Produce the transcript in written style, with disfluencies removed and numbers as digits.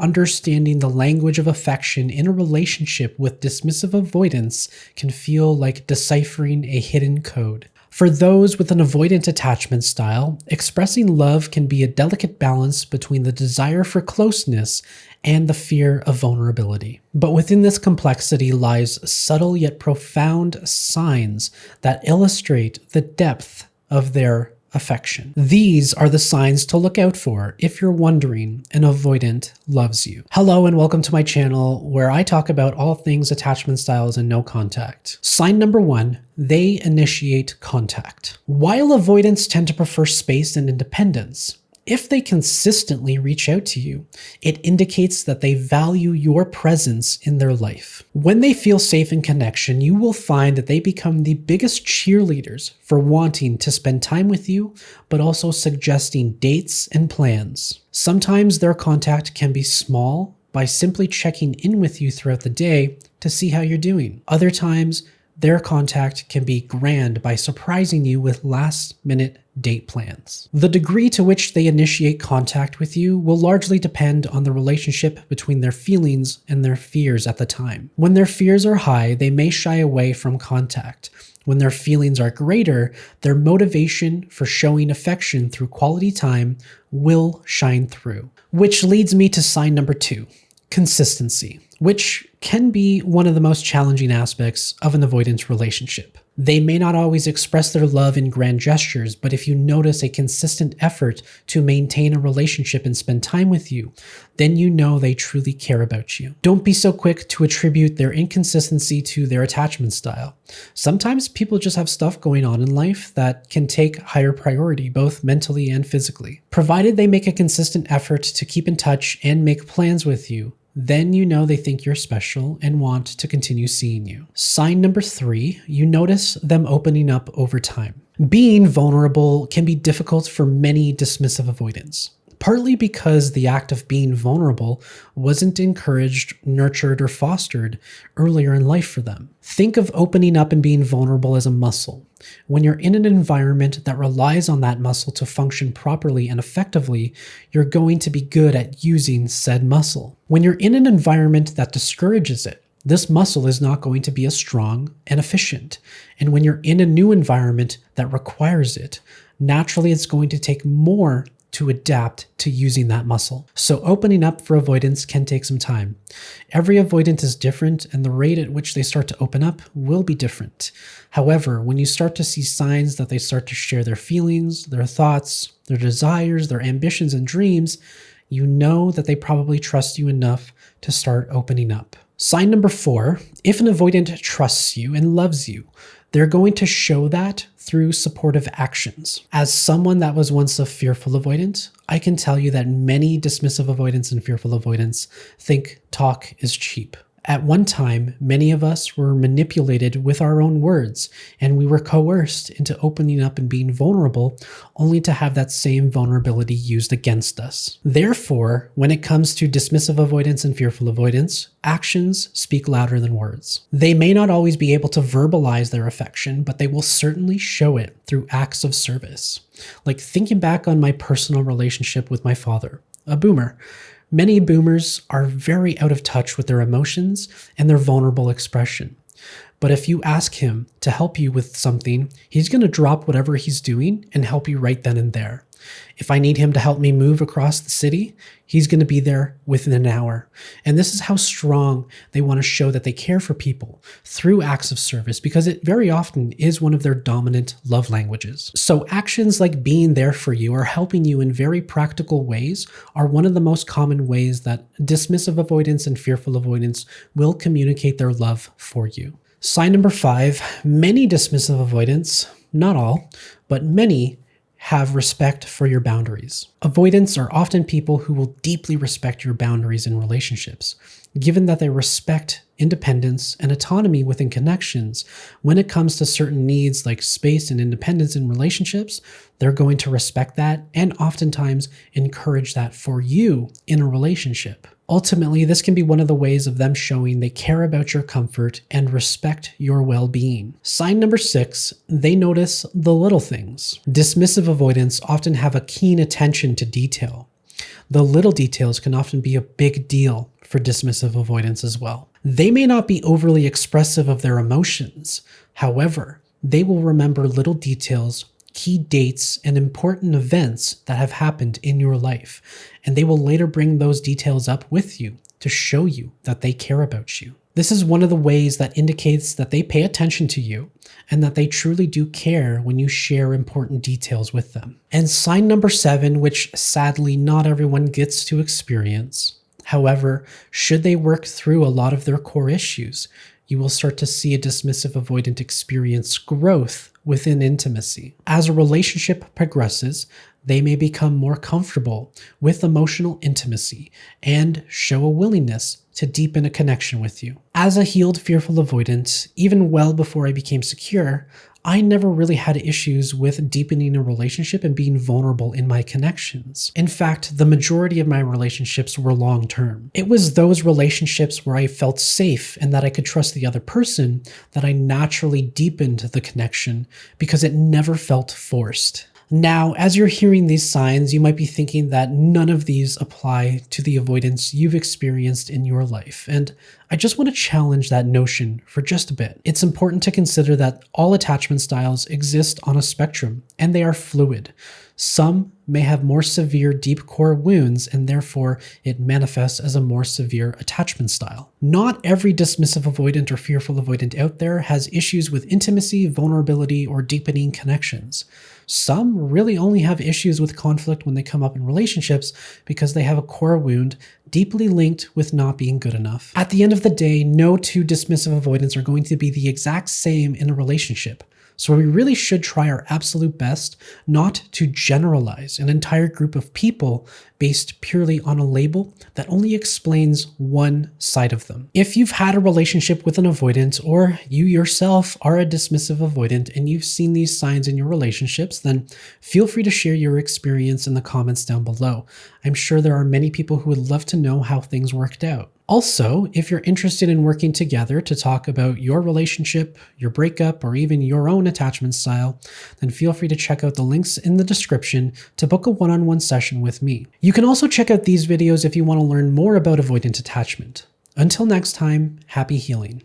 understanding the language of affection in a relationship with dismissive avoidance can feel like deciphering a hidden code. For those with an avoidant attachment style, expressing love can be a delicate balance between the desire for closeness and the fear of vulnerability. But within this complexity lies subtle yet profound signs that illustrate the depth of their affection. These are the signs to look out for if you're wondering an avoidant loves you. Hello and welcome to my channel where I talk about all things attachment styles and no contact. Sign number 1, they initiate contact. While avoidants tend to prefer space and independence, if they consistently reach out to you, it indicates that they value your presence in their life. When they feel safe in connection, you will find that they become the biggest cheerleaders for wanting to spend time with you, but also suggesting dates and plans. Sometimes their contact can be small by simply checking in with you throughout the day to see how you're doing. Other times, their contact can be grand by surprising you with last-minute date plans. The degree to which they initiate contact with you will largely depend on the relationship between their feelings and their fears at the time. When their fears are high, they may shy away from contact. When their feelings are greater, their motivation for showing affection through quality time will shine through. Which leads me to sign number 2, consistency, which can be one of the most challenging aspects of an avoidance relationship. They may not always express their love in grand gestures, but if you notice a consistent effort to maintain a relationship and spend time with you, then you know they truly care about you. Don't be so quick to attribute their inconsistency to their attachment style. Sometimes people just have stuff going on in life that can take higher priority, both mentally and physically. Provided they make a consistent effort to keep in touch and make plans with you, then you know they think you're special and want to continue seeing you. Sign number 3, you notice them opening up over time. Being vulnerable can be difficult for many dismissive avoidants, partly because the act of being vulnerable wasn't encouraged, nurtured, or fostered earlier in life for them. Think of opening up and being vulnerable as a muscle. When you're in an environment that relies on that muscle to function properly and effectively, you're going to be good at using said muscle. When you're in an environment that discourages it, this muscle is not going to be as strong and efficient. And when you're in a new environment that requires it, naturally it's going to take more to adapt to using that muscle. So opening up for avoidance can take some time. Every avoidant is different, and the rate at which they start to open up will be different. However, when you start to see signs that they start to share their feelings, their thoughts, their desires, their ambitions and dreams, you know that they probably trust you enough to start opening up. Sign number 4, if an avoidant trusts you and loves you, they're going to show that through supportive actions. As someone that was once a fearful avoidant, I can tell you that many dismissive avoidants and fearful avoidants think talk is cheap. At one time, many of us were manipulated with our own words, and we were coerced into opening up and being vulnerable, only to have that same vulnerability used against us. Therefore, when it comes to dismissive avoidance and fearful avoidance, actions speak louder than words. They may not always be able to verbalize their affection, but they will certainly show it through acts of service. Like thinking back on my personal relationship with my father, a boomer. Many boomers are very out of touch with their emotions and their vulnerable expression. But if you ask him to help you with something, he's going to drop whatever he's doing and help you right then and there. If I need him to help me move across the city, he's going to be there within an hour. And this is how strong they want to show that they care for people through acts of service, because it very often is one of their dominant love languages. So actions like being there for you or helping you in very practical ways are one of the most common ways that dismissive avoidance and fearful avoidance will communicate their love for you. Sign number 5, many dismissive avoidants, not all, but many, have respect for your boundaries. Avoidants are often people who will deeply respect your boundaries in relationships. Given that they respect independence and autonomy within connections, when it comes to certain needs like space and independence in relationships, they're going to respect that and oftentimes encourage that for you in a relationship. Ultimately, this can be one of the ways of them showing they care about your comfort and respect your well-being. Sign number 6, they notice the little things. Dismissive avoidants often have a keen attention to detail. The little details can often be a big deal for dismissive avoidants as well. They may not be overly expressive of their emotions. However, they will remember little details, key dates, and important events that have happened in your life, and they will later bring those details up with you to show you that they care about you. This is one of the ways that indicates that they pay attention to you and that they truly do care when you share important details with them. And sign number 7, which sadly not everyone gets to experience. However, should they work through a lot of their core issues, you will start to see a dismissive avoidant experience growth within intimacy. As a relationship progresses, they may become more comfortable with emotional intimacy and show a willingness to deepen a connection with you. As a healed, fearful avoidant, even well before I became secure, I never really had issues with deepening a relationship and being vulnerable in my connections. In fact, the majority of my relationships were long-term. It was those relationships where I felt safe and that I could trust the other person that I naturally deepened the connection because it never felt forced. Now, as you're hearing these signs, you might be thinking that none of these apply to the avoidance you've experienced in your life. And I just want to challenge that notion for just a bit. It's important to consider that all attachment styles exist on a spectrum, and they are fluid. Some may have more severe deep core wounds, and therefore it manifests as a more severe attachment style. Not every dismissive avoidant or fearful avoidant out there has issues with intimacy, vulnerability, or deepening connections. Some really only have issues with conflict when they come up in relationships because they have a core wound deeply linked with not being good enough. At the end of the day, no two dismissive avoidants are going to be the exact same in a relationship. So we really should try our absolute best not to generalize an entire group of people based purely on a label that only explains one side of them. If you've had a relationship with an avoidant, or you yourself are a dismissive avoidant and you've seen these signs in your relationships, then feel free to share your experience in the comments down below. I'm sure there are many people who would love to know how things worked out. Also, if you're interested in working together to talk about your relationship, your breakup, or even your own attachment style, then feel free to check out the links in the description to book a one-on-one session with me. You can also check out these videos if you want to learn more about avoidant attachment. Until next time, happy healing.